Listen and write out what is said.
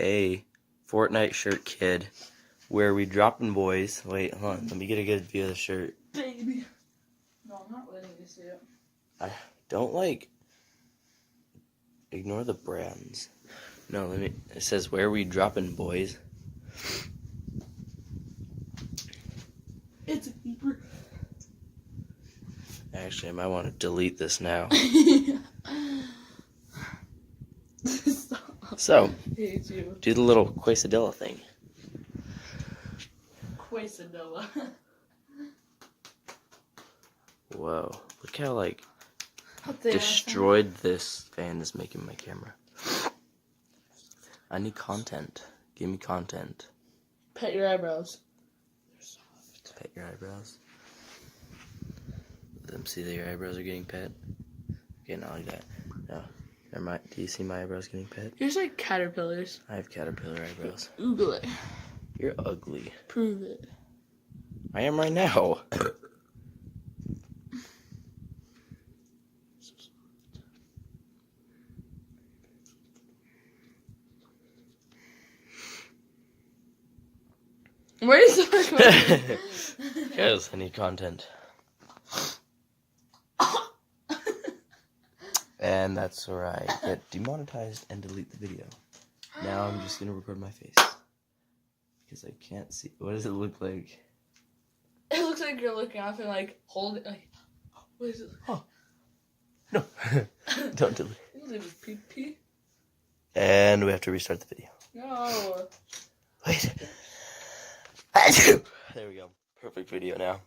a Fortnite shirt kid. Where we dropping boys. Wait, hold on. Let me get a good view of the shirt. Baby. No, I'm not letting you see it. I don't ignore the brands. No, it says where we dropping boys. It's a keeper. Actually, I might want to delete this now. So, hate you. do the little quesadilla thing. Quesadilla. Whoa, look how destroyed this fan is making my camera. I need content. Give me content. Pet your eyebrows. They're soft. Pet your eyebrows. Let them see that your eyebrows are getting pet. Okay, not like that. No, never mind. Do you see my eyebrows getting pet? Yours like caterpillars. I have caterpillar eyebrows. Google it. You're ugly. Prove it. I am right now. Where is the Yes, I need content. And that's where I get demonetized and delete the video. Now I'm just gonna record my face. Because I can't see. What does it look like? It looks like you're looking off and like hold it like. What is it? Oh. No. Don't delete. You leave his pee-pee. And we have to restart the video. No. Wait. There we go. Perfect video now.